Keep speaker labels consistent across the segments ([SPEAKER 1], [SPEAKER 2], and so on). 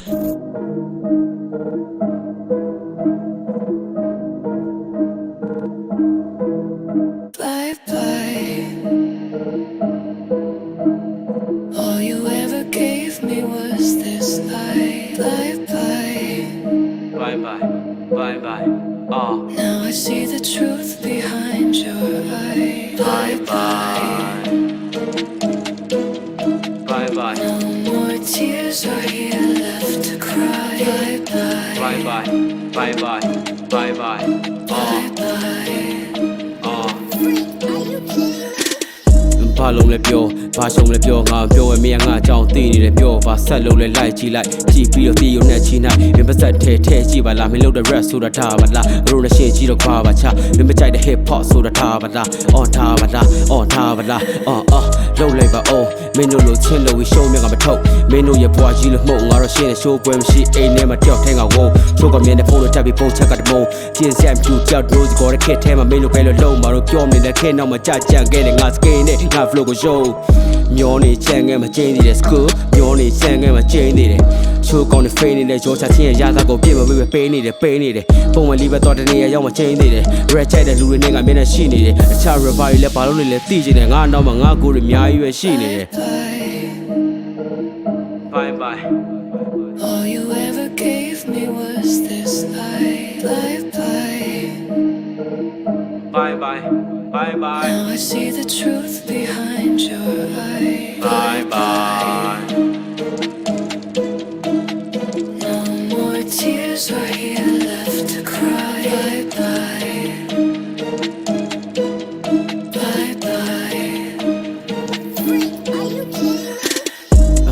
[SPEAKER 1] Bye bye. All you ever gave me was this life. Bye bye.
[SPEAKER 2] Bye bye. Bye bye. Oh.
[SPEAKER 1] Now I see the truth behind your eyes. Bye bye.
[SPEAKER 2] Bye bye.
[SPEAKER 1] No more tears are here left to cry. Bye bye.
[SPEAKER 2] Bye bye. Bye bye. Bye bye.
[SPEAKER 1] Bye bye.
[SPEAKER 2] Oh.
[SPEAKER 3] ဘာလုံးလဲပြောဘာရှုံးလဲပြောငါပြောဝဲမင်းငါအကြောင်းသိနေတယ်ပြောဘာဆက်လုံးလဲလိုက်ကြည့်လိုက်ကြည့်ပြီးတော့တီးရုံနဲ့ချီနိုင်မင်းပါဆက်ထဲကြည့်ပါလားမင်းလုပ်တဲ့ rap ဆိုတာထားပါလားရိုးနဲ့ရှင်းကြည့်တော့ခွာပါချမင်းမကြိုက်တဲ့ hip hop ဆိုတာထားပါလားထားပါလားထားပါလားလုံးလိုက်ပါအောင်မင်းတို့လိုချင်းလို့ show မြတ်ကမထုတ်မင်းတို့ရဲ့ဘွားကြီးလို့မှုတ်ငါတော့ရှင်းတဲ့ show ပွဲမရှိအိမ်ထဲမှာတယောက်ထဲကဝုန်းချိုးကမြင်တဲ့ဖုန်းလို့တက်ပြီးဖုန်းချက်ကတမုံကျင်းစက်ပြူကြောက်တို့ကိုရခက်ထဲမှာမင်းတို့ပဲလို့လုံးမှာတော့ပြောနေတဲ့ခဲနောက်မှာကြကြံခဲ့တဲ့ငါ skin နဲ့ငါ flow ကို show မျောနေချမ်းငယ်မှာကျင်းသေးတယ် school မျောနေချမ်းငယ်မှာကျင်းသေးတယ်ချိုးကောင်းတဲ့ fade နေတဲ့ရောချချင်းရဲ့ရသားကိုပြည့်မပေးပဲပေးနေတယ်ပုံမှန်လေးပဲတော့တနေ့ရောက်မှကျင်းသေးတယ် red ချိုက်တဲ့လူတွေနဲ့ငါမျက်နှာရှိနေတယ်အခြား rival တွေလည်းဘာလို့လဲသိချင်တယ်ငါနောက်မှာငါကိုယ်တွေအများကြီးပဲရှိနေတယ်
[SPEAKER 2] Bye bye.
[SPEAKER 1] All you ever gave me was this life. Bye bye.
[SPEAKER 2] Bye bye. Bye bye.
[SPEAKER 1] Now I see the truth behind your eyes.
[SPEAKER 2] Bye bye.
[SPEAKER 1] No more tears are here left to cry. Bye bye. Bye bye.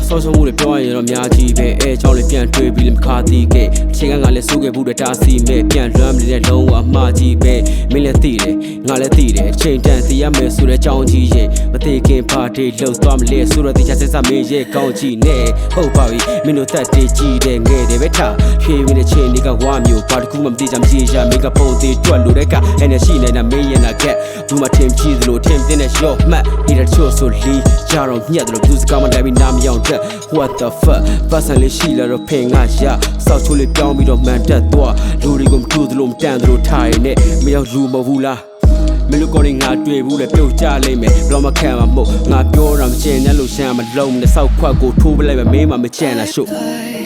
[SPEAKER 3] ဆောင်းမှုတွေပြောရရင်တော့အများကြီးပဲအဲကြောင့်လည်းပြန်တွေးပြီးလည်းမခါသီးခဲ့အချိန်ကငါလည်းစိုးခဲ့ဘူးတဲ့တားစီမဲ့ပြန်လွမ်းနေတဲ့လုံးဝအမှားကြီးပဲမင်းလည်းသိတယ်ငါလည်းသိတယ်အချိန်တန်သိရမယ်ဆိုတဲ့အကြောင်းကြီးရဲ့မသိခင်ပါတေးလှုပ်သွားမလဲဆိုတော့တရားဆက်စမင်းရဲ့ကောင်းကြီးနဲ့ဟုတ်ပါပြီမင်းတို့သက်တေးကြည့်တယ်ငဲ့တယ်ပဲထားဖြေးပြီးတဲ့ချိန်တွေကဝါမျိုးဘာတစ်ခုမှမသိချင်မရှိရမင်းကပုံသေးတွက်လို့တဲ့ကအဲ့နဲ့ရှိနေတာမင်းရဲ့နာကက်ဘူးမထင်ကြည့်သလိုထင်တဲ့နဲ့ရော့မှတ်ဒီတဲ့ချို့ဆိုလီကြတော့ညက်တယ်လို့ဘလူးစကားမှလည်းနားမရောက်တဲ့ What the fuck ပတ်စံလေးရှိလာတော့ဖင်ငါရစောက်ချိုးလေးပြောင်းပြီးတော့မှန်တက်သွားလူတွေကိုမထူသလိုမတန်သလိုထားရနဲ့မရောက်လူမဟုတ်ဘူးလားမလို့ကောင်းငါတွေ့ဘူးလေပြုတ်ကြလိမ့်မယ်ဘလို့မခံမှာမို့ငါပြောတာမချင်နဲ့လို့ရှမ်းမလုံးနဲ့စောက်ခွက်ကိုထိုးပလိုက်ပဲမင်းမချင်တာရှုပ်